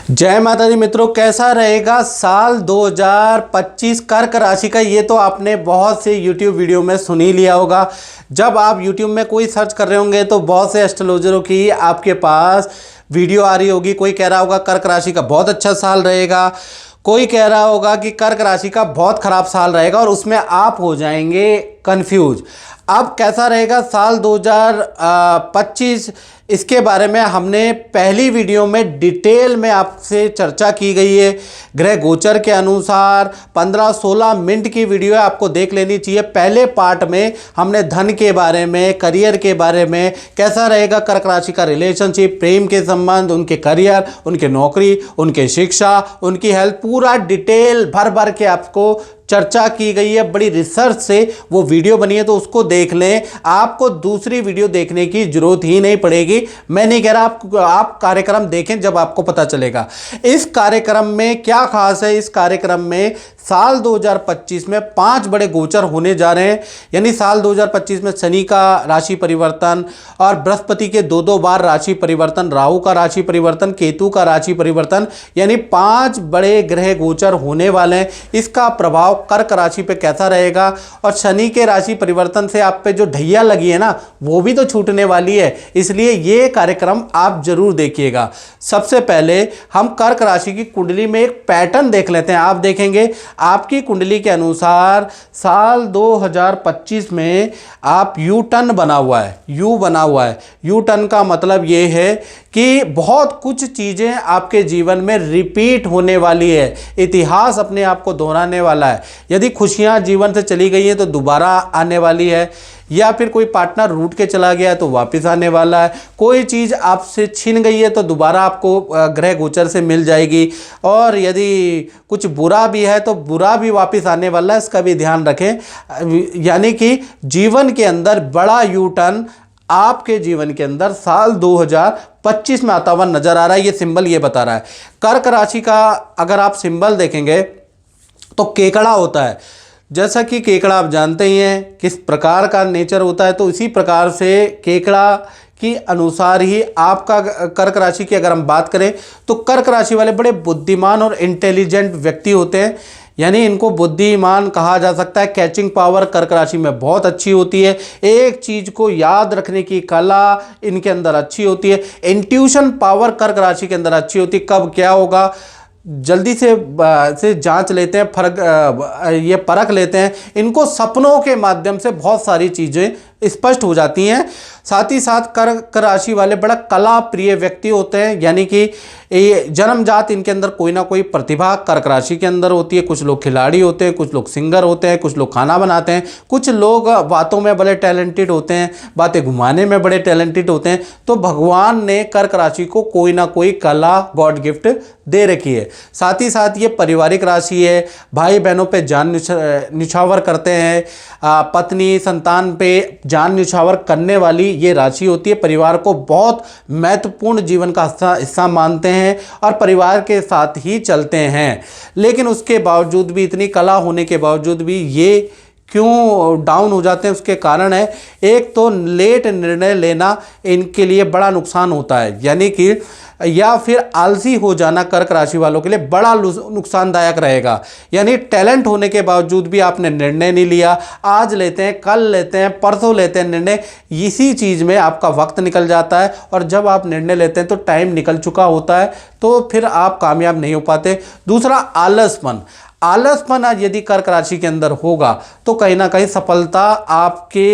जय माता दी मित्रों, कैसा रहेगा साल 2025 कर्क राशि का। ये तो आपने बहुत से YouTube वीडियो में सुन ही लिया होगा। जब आप YouTube में कोई सर्च कर रहे होंगे तो बहुत से एस्ट्रोलॉजरों की आपके पास वीडियो आ रही होगी। कोई कह रहा होगा कर्क राशि का बहुत अच्छा साल रहेगा, कोई कह रहा होगा कि कर्क राशि का बहुत खराब साल रहेगा, और उसमें आप हो जाएंगे कंफ्यूज। अब कैसा रहेगा साल 2025, इसके बारे में हमने पहली वीडियो में डिटेल में आपसे चर्चा की गई है। ग्रह गोचर के अनुसार 15-16 मिनट की वीडियो है, आपको देख लेनी चाहिए। पहले पार्ट में हमने धन के बारे में, करियर के बारे में, कैसा रहेगा कर्क राशि का रिलेशनशिप, प्रेम के संबंध, उनके करियर, उनके नौकरी, उनके शिक्षा, उनकी हेल्थ, पूरा डिटेल भर भर के आपको चर्चा की गई है। बड़ी रिसर्च से वो वीडियो बनी है, तो उसको देख लें। आपको दूसरी वीडियो देखने की जरूरत ही नहीं पड़ेगी। मैं नहीं कह रहा आप कार्यक्रम देखें, जब आपको पता चलेगा। इस कार्यक्रम में क्या खास है, इस कार्यक्रम में साल 2025 में 5 बड़े गोचर होने जा रहे हैं। यानी साल 2025 में शनि का राशि परिवर्तन और बृहस्पति के 2-2 बार राशि परिवर्तन, राहु का राशि परिवर्तन, केतु का राशि परिवर्तन, यानी 5 बड़े ग्रह गोचर होने वाले हैं। इसका प्रभाव कर्क राशि पे कैसा रहेगा, और शनि के राशि परिवर्तन से आप पे जो ढैया लगी है ना, वो भी तो छूटने वाली है। इसलिए ये कार्यक्रम आप जरूर देखिएगा। सबसे पहले हम कर्क राशि की कुंडली में एक पैटर्न देख लेते हैं। आप देखेंगे आपकी कुंडली के अनुसार साल 2025 में आप यू टर्न बना हुआ है, यू बना हुआ है। यू टर्न का मतलब ये है कि बहुत कुछ चीज़ें आपके जीवन में रिपीट होने वाली है। इतिहास अपने आप को दोहराने वाला है। यदि खुशियां जीवन से चली गई हैं तो दोबारा आने वाली है, या फिर कोई पार्टनर रूठ के चला गया है तो वापस आने वाला है। कोई चीज़ आपसे छिन गई है तो दोबारा आपको ग्रह गोचर से मिल जाएगी, और यदि कुछ बुरा भी है तो बुरा भी वापस आने वाला है। इसका भी ध्यान रखें। यानी कि जीवन के अंदर बड़ा यू टर्न आपके जीवन के अंदर साल 2025 में आता हुआ नजर आ रहा है। ये सिंबल ये बता रहा है। कर्क राशि का अगर आप सिंबल देखेंगे तो केकड़ा होता है। जैसा कि केकड़ा आप जानते ही हैं किस प्रकार का नेचर होता है, तो इसी प्रकार से केकड़ा के अनुसार ही आपका कर्क राशि की अगर हम बात करें तो कर्क राशि वाले बड़े बुद्धिमान और इंटेलिजेंट व्यक्ति होते हैं। यानी इनको बुद्धिमान कहा जा सकता है। कैचिंग पावर कर्क राशि में बहुत अच्छी होती है। एक चीज़ को याद रखने की कला इनके अंदर अच्छी होती है। इंट्यूशन पावर कर्क राशि के अंदर अच्छी होती है। कब क्या होगा जल्दी से जांच लेते हैं, ये परख लेते हैं। इनको सपनों के माध्यम से बहुत सारी चीज़ें स्पष्ट हो जाती हैं। साथ ही साथ कर्क राशि वाले बड़ा कला प्रिय व्यक्ति होते हैं। यानी कि ये जन्मजात इनके अंदर कोई ना कोई प्रतिभा कर्क राशि के अंदर होती है। कुछ लोग खिलाड़ी होते हैं, कुछ लोग सिंगर होते हैं, कुछ लोग खाना बनाते हैं, कुछ लोग बातों में बड़े टैलेंटेड होते हैं, बातें घुमाने में बड़े टैलेंटेड होते हैं। तो भगवान ने कर्क राशि को कोई ना कोई कला गॉड गिफ्ट दे रखी है। साथ ही साथ ये पारिवारिक राशि है। भाई बहनों पे जान निछावर करते हैं, पत्नी संतान पे जान निछावर करने वाली ये राशि होती है। परिवार को बहुत महत्वपूर्ण जीवन का हिस्सा मानते हैं और परिवार के साथ ही चलते हैं। लेकिन उसके बावजूद भी, इतनी कला होने के बावजूद भी ये क्यों डाउन हो जाते हैं, उसके कारण है एक तो लेट निर्णय लेना इनके लिए बड़ा नुकसान होता है। यानी कि या फिर आलसी हो जाना कर्क राशि वालों के लिए बड़ा नुकसानदायक रहेगा। यानी टैलेंट होने के बावजूद भी आपने निर्णय नहीं लिया। आज लेते हैं, कल लेते हैं, परसों लेते हैं निर्णय, इसी चीज़ में आपका वक्त निकल जाता है। और जब आप निर्णय लेते हैं तो टाइम निकल चुका होता है, तो फिर आप कामयाब नहीं हो पाते। दूसरा आलसपन यदि कर्क राशि के अंदर होगा तो कहीं ना कहीं सफलता आपके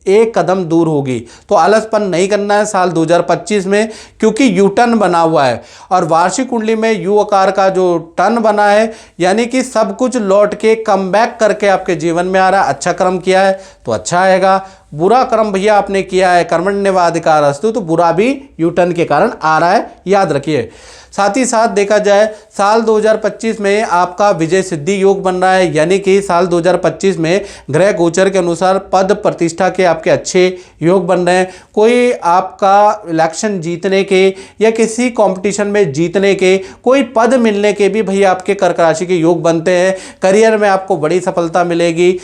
एक कदम दूर होगी। तो आलसपन नहीं करना है साल 2025 में, क्योंकि यू टर्न बना हुआ है। और वार्षिक कुंडली में यू आकार का जो टर्न बना है, यानी कि सब कुछ लौट के कम बैक करके आपके जीवन में आ रहा है। अच्छा कर्म किया है तो अच्छा आएगा, बुरा कर्म भैया आपने किया है कर्मण्येवाधिकारस्तु, तो बुरा भी यू टर्न के कारण आ रहा है, याद रखिए। साथ ही साथ देखा जाए साल 2025 में आपका विजय सिद्धि योग बन रहा है। यानी कि साल 2025 में ग्रह गोचर के अनुसार पद प्रतिष्ठा के आपके अच्छे योग बन रहे हैं। कोई आपका इलेक्शन जीतने के या किसी कंपटीशन में जीतने के, कोई पद मिलने के भी भैया आपके कर्क राशि के योग बनते हैं। करियर में आपको बड़ी सफलता मिलेगी।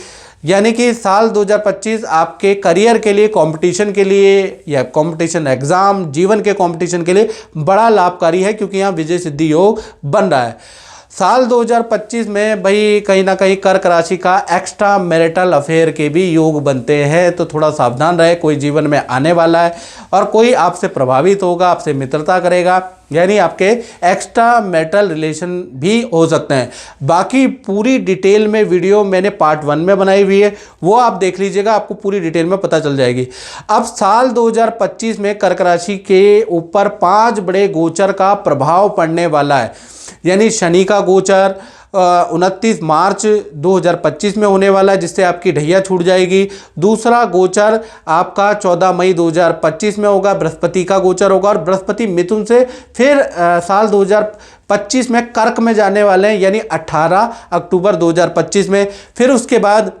यानी कि साल 2025 आपके करियर के लिए, कंपटीशन के लिए या कंपटीशन एग्जाम, जीवन के कंपटीशन के लिए बड़ा लाभकारी है, क्योंकि यहाँ विजय सिद्धि योग बन रहा है। साल 2025 में भाई कहीं ना कहीं कर्क राशि का एक्स्ट्रा मैरिटल अफेयर के भी योग बनते हैं, तो थोड़ा सावधान रहे। कोई जीवन में आने वाला है और कोई आपसे प्रभावित होगा, आपसे मित्रता करेगा, यानी आपके एक्स्ट्रा मैरिटल रिलेशन भी हो सकते हैं। बाकी पूरी डिटेल में वीडियो मैंने पार्ट 1 में बनाई हुई है, वो आप देख लीजिएगा, आपको पूरी डिटेल में पता चल जाएगी। अब साल 2025 में कर्क राशि के ऊपर 5 बड़े गोचर का प्रभाव पड़ने वाला है। यानी शनि का गोचर 29 मार्च 2025 में होने वाला है, जिससे आपकी ढैया छूट जाएगी। दूसरा गोचर आपका 14 मई 2025 में होगा, बृहस्पति का गोचर होगा, और बृहस्पति मिथुन से फिर साल 2025 में कर्क में जाने वाले हैं, यानी 18 अक्टूबर 2025 में। फिर उसके बाद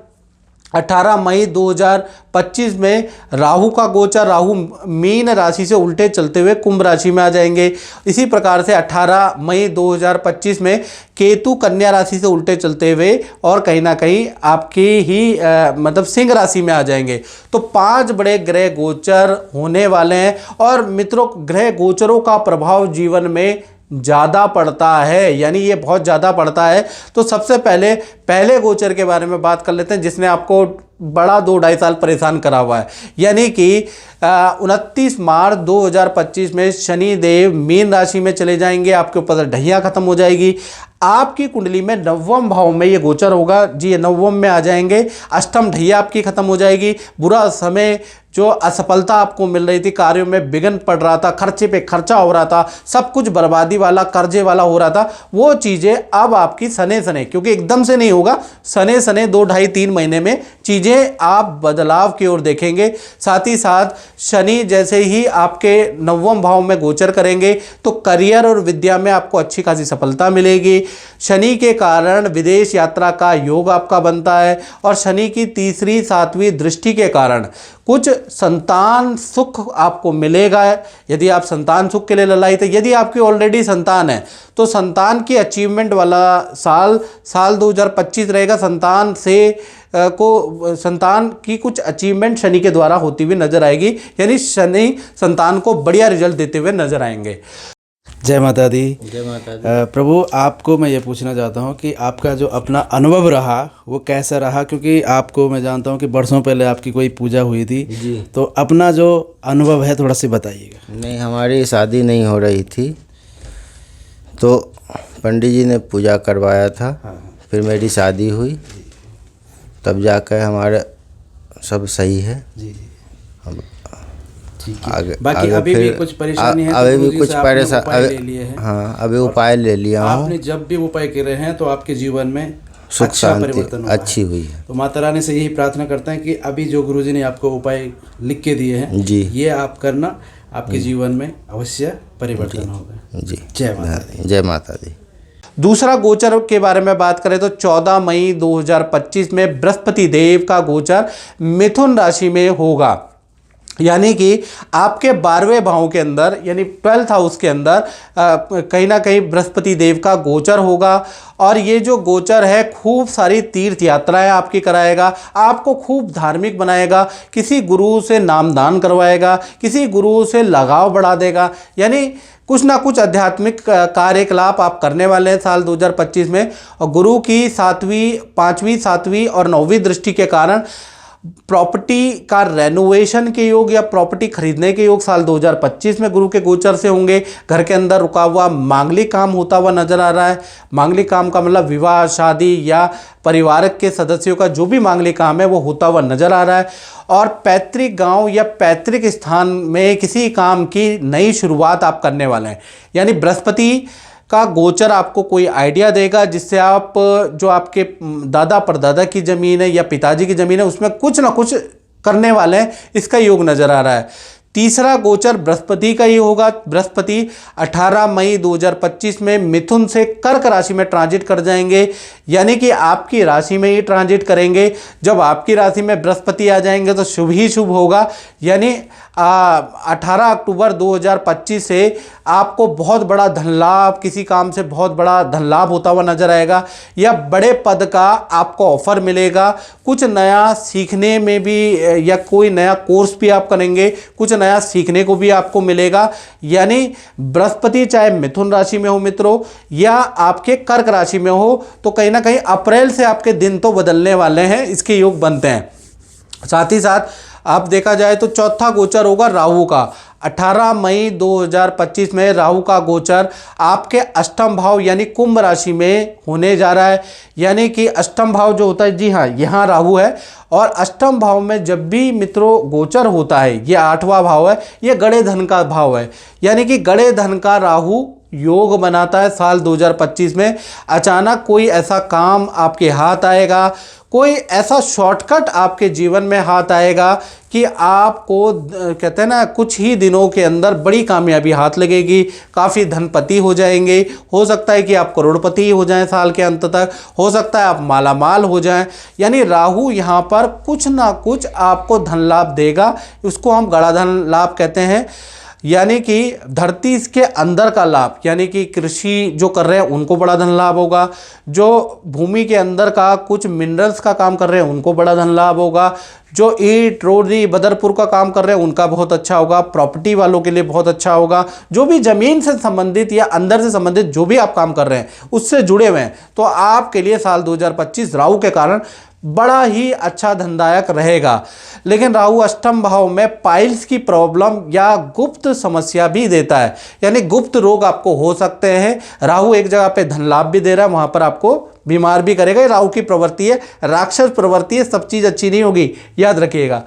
18 मई 2025 में राहु का गोचर, राहु मीन राशि से उल्टे चलते हुए कुंभ राशि में आ जाएंगे। इसी प्रकार से 18 मई 2025 में केतु कन्या राशि से उल्टे चलते हुए और कहीं ना कहीं आपकी ही मतलब सिंह राशि में आ जाएंगे। तो 5 बड़े ग्रह गोचर होने वाले हैं। और मित्रों, ग्रह गोचरों का प्रभाव जीवन में ज़्यादा पड़ता है, यानी ये बहुत ज़्यादा पड़ता है। तो सबसे पहले गोचर के बारे में बात कर लेते हैं, जिसने आपको बड़ा 2-2.5 साल परेशान करा हुआ है। यानी कि 29 मार्च 2025 में शनि देव मीन राशि में चले जाएंगे, आपके ऊपर ढैया खत्म हो जाएगी। आपकी कुंडली में 9वें भाव में ये गोचर होगा जी, ये 9वें में आ जाएंगे। अष्टम ढैया आपकी खत्म हो जाएगी। बुरा समय, जो असफलता आपको मिल रही थी, कार्यों में विघ्न पड़ रहा था, खर्चे पे खर्चा हो रहा था, सब कुछ बर्बादी वाला, कर्जे वाला हो रहा था, वो चीज़ें अब आपकी सने सने, क्योंकि एकदम से नहीं होगा, सने सने 2-2.5-3 महीने में चीज़ें आप बदलाव की ओर देखेंगे। साथ ही साथ शनि जैसे ही आपके 9वें भाव में गोचर करेंगे तो करियर और विद्या में आपको अच्छी खासी सफलता मिलेगी। शनि के कारण विदेश यात्रा का योग आपका बनता है। और शनि की 3री 7वीं दृष्टि के कारण कुछ संतान सुख आपको मिलेगा। यदि आप संतान सुख के लिए ललायित है, यदि आपकी ऑलरेडी संतान है तो संतान की अचीवमेंट वाला साल 2025 रहेगा। संतान की कुछ अचीवमेंट शनि के द्वारा होती हुई नजर आएगी, यानी शनि संतान को बढ़िया रिजल्ट देते हुए नजर आएंगे। जय माता दी। जय माता दी। प्रभु, आपको मैं ये पूछना चाहता हूँ कि आपका जो अपना अनुभव रहा वो कैसा रहा, क्योंकि आपको मैं जानता हूँ कि बरसों पहले आपकी कोई पूजा हुई थी जी। तो अपना जो अनुभव है थोड़ा सा बताइएगा। नहीं, हमारी शादी नहीं हो रही थी तो पंडित जी ने पूजा करवाया था। फिर मेरी शादी हुई, तब जाकर हमारा सब सही है जी। अब आगे, बाकी अभी भी कुछ परेशानी है? अभी भी कुछ परेशानी, हाँ, अभी उपाय ले लिया हूँ। आपने जब भी उपाय करे हैं तो आपके जीवन में सुख अच्छा परिवर्तन शांति अच्छी हुई है। तो माता रानी से यही प्रार्थना करते हैं कि अभी जो गुरुजी ने आपको उपाय लिख के दिए हैं जी, ये आप करना, आपके जीवन में अवश्य परिवर्तन होगा जी। जय माता दी। जय माता दी। दूसरा गोचर के बारे में बात करें तो 14 मई 2025 में बृहस्पति देव का गोचर मिथुन राशि में होगा। यानी कि आपके 12वें भाव के अंदर, यानी 12th हाउस के अंदर कहीं ना कहीं बृहस्पति देव का गोचर होगा। और ये जो गोचर है खूब सारी तीर्थ यात्राएं आपकी कराएगा, आपको खूब धार्मिक बनाएगा, किसी गुरु से नामदान करवाएगा, किसी गुरु से लगाव बढ़ा देगा। यानी कुछ ना कुछ आध्यात्मिक कार्यकलाप आप करने वाले हैं साल 2025 में। और गुरु की 5वीं 7वीं और 9वीं दृष्टि के कारण प्रॉपर्टी का रेनोवेशन के योग या प्रॉपर्टी खरीदने के योग साल 2025 में गुरु के गोचर से होंगे। घर के अंदर रुका हुआ मांगलिक काम होता हुआ नजर आ रहा है। मांगलिक काम का मतलब विवाह, शादी या परिवार के सदस्यों का जो भी मांगलिक काम है वो होता हुआ नजर आ रहा है। और पैतृक गांव या पैतृक स्थान में किसी काम की नई शुरुआत आप करने वाले हैं। यानी बृहस्पति का गोचर आपको कोई आइडिया देगा जिससे आप जो आपके दादा परदादा की ज़मीन है या पिताजी की ज़मीन है उसमें कुछ ना कुछ करने वाले हैं, इसका योग नज़र आ रहा है। तीसरा गोचर बृहस्पति का ही होगा। बृहस्पति 18 मई 2025 में मिथुन से कर्क राशि में ट्रांजिट कर जाएंगे, यानी कि आपकी राशि में ही ट्रांजिट करेंगे। जब आपकी राशि में बृहस्पति आ जाएंगे तो शुभ ही शुभ होगा, यानी 18 अक्टूबर 2025 से आपको बहुत बड़ा धन लाभ, किसी काम से बहुत बड़ा धन लाभ होता हुआ नजर आएगा, या बड़े पद का आपको ऑफर मिलेगा। कुछ नया सीखने में भी, या कोई नया कोर्स भी आप करेंगे, कुछ नया सीखने को भी आपको मिलेगा। यानी बृहस्पति चाहे मिथुन राशि में हो मित्रों, या आपके कर्क राशि में हो, तो कहीं ना कहीं अप्रैल से आपके दिन तो बदलने वाले हैं, इसके योग बनते हैं। साथ ही साथ आप देखा जाए तो चौथा गोचर होगा राहु का। 18 मई 2025 में राहु का गोचर आपके अष्टम भाव यानी कुंभ राशि में होने जा रहा है। यानी कि अष्टम भाव जो होता है, जी हाँ, यहाँ राहु है, और अष्टम भाव में जब भी मित्रों गोचर होता है, ये 8वां भाव है, ये गड़े धन का भाव है। यानी कि गड़े धन का राहु योग बनाता है साल 2025 में। अचानक कोई ऐसा काम आपके हाथ आएगा, कोई ऐसा शॉर्टकट आपके जीवन में हाथ आएगा कि आपको कहते हैं ना, कुछ ही दिनों के अंदर बड़ी कामयाबी हाथ लगेगी, काफ़ी धनपति हो जाएंगे। हो सकता है कि आप करोड़पति हो जाएं साल के अंत तक, हो सकता है आप मालामाल हो जाएं। यानी राहु यहाँ पर कुछ ना कुछ आपको धन लाभ देगा, उसको हम गड़ा धन लाभ कहते हैं। यानी कि धरती के अंदर का लाभ, यानी कि कृषि जो कर रहे हैं उनको बड़ा धन लाभ होगा, जो भूमि के अंदर का कुछ मिनरल्स का काम कर रहे हैं उनको बड़ा धन लाभ होगा, जो ईंट रोडी बदरपुर का काम कर रहे हैं उनका बहुत अच्छा होगा, प्रॉपर्टी वालों के लिए बहुत अच्छा होगा, जो भी ज़मीन से संबंधित या अंदर से संबंधित जो भी आप काम कर रहे हैं उससे जुड़े हुए हैं, तो आपके लिए साल 2025 राहु के कारण बड़ा ही अच्छा धनदायक रहेगा। लेकिन राहु अष्टम भाव में पाइल्स की प्रॉब्लम या गुप्त समस्या भी देता है, यानी गुप्त रोग आपको हो सकते हैं। राहु एक जगह पे धन लाभ भी दे रहा है, वहां पर आपको बीमार भी करेगा। राहु की प्रवृत्ति है, राक्षस प्रवृत्ति है, सब चीज़ अच्छी नहीं होगी, याद रखिएगा।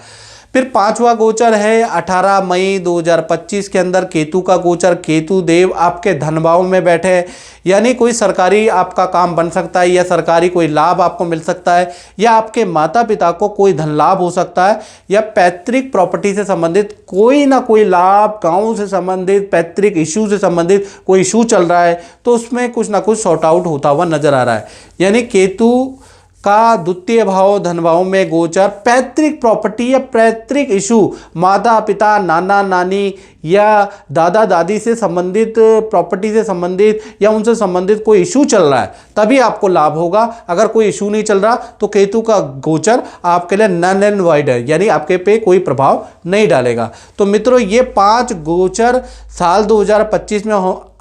फिर 5वां गोचर है 18 मई 2025 के अंदर केतु का गोचर। केतु देव आपके धन भाव में बैठे हैं, यानी कोई सरकारी आपका काम बन सकता है, या सरकारी कोई लाभ आपको मिल सकता है, या आपके माता पिता को कोई धन लाभ हो सकता है, या पैतृक प्रॉपर्टी से संबंधित कोई ना कोई लाभ, गाँव से संबंधित पैतृक इशू से संबंधित कोई इशू चल रहा है, तो उसमें कुछ ना कुछ सॉर्ट आउट होता हुआ नजर आ रहा है। यानी केतु का द्वितीय भाव धन भाव में गोचर पैतृक प्रॉपर्टी या पैतृक इशू, माता पिता नाना नानी या दादा दादी से संबंधित, प्रॉपर्टी से संबंधित या उनसे संबंधित कोई इशू चल रहा है तभी आपको लाभ होगा। अगर कोई इशू नहीं चल रहा तो केतु का गोचर आपके लिए नन एंड वाइड है, यानी आपके पे कोई प्रभाव नहीं डालेगा। तो मित्रों, ये 5 गोचर साल 2025 में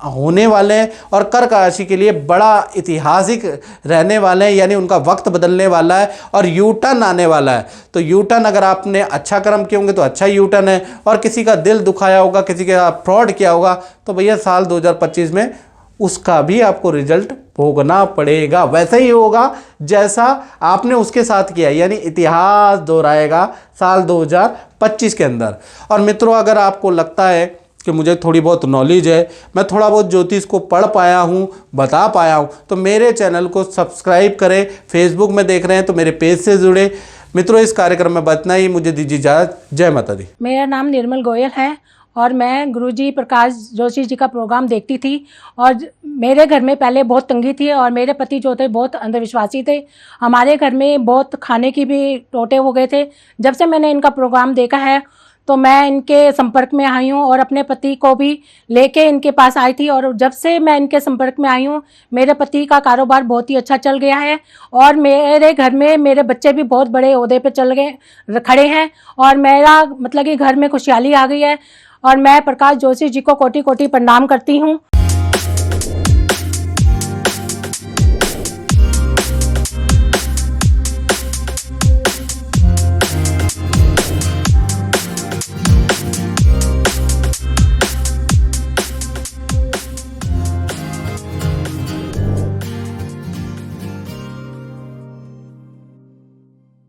होने वाले हैं और कर्क राशि के लिए बड़ा ऐतिहासिक रहने वाले हैं, यानी उनका वक्त बदलने वाला है और यू टर्न आने वाला है। तो यू टर्न अगर आपने अच्छा कर्म किए होंगे तो अच्छा यू टर्न है, और किसी का दिल दुखाया होगा, किसी के साथ फ्रॉड किया होगा, तो भैया साल 2025 में उसका भी आपको रिजल्ट भोगना पड़ेगा। वैसे ही होगा जैसा आपने उसके साथ किया, यानी इतिहास दोहराएगा साल 2025 के अंदर। और मित्रों, अगर आपको लगता है कि मुझे थोड़ी बहुत नॉलेज है, मैं थोड़ा बहुत ज्योतिष को पढ़ पाया हूँ, बता पाया हूँ, तो मेरे चैनल को सब्सक्राइब करें। फेसबुक में देख रहे हैं तो मेरे पेज से जुड़े। मित्रों, इस कार्यक्रम में बतना ही, मुझे दीजिए इजाज़त। जय माता दी। मेरा नाम निर्मल गोयल है और मैं गुरुजी प्रकाश जोशी जी का प्रोग्राम देखती थी। और मेरे घर में पहले बहुत तंगी थी और मेरे पति जो थे बहुत अंधविश्वासी थे। हमारे घर में बहुत खाने की भी टोटे हो गए थे। जब से मैंने इनका प्रोग्राम देखा है तो मैं इनके संपर्क में आई हूँ और अपने पति को भी लेके इनके पास आई थी। और जब से मैं इनके संपर्क में आई हूँ, मेरे पति का कारोबार बहुत ही अच्छा चल गया है और मेरे घर में मेरे बच्चे भी बहुत बड़े ओहदे पे चल गए, खड़े हैं, और मेरा मतलब कि घर में खुशहाली आ गई है। और मैं प्रकाश जोशी जी को कोटि कोटि प्रणाम करती हूँ।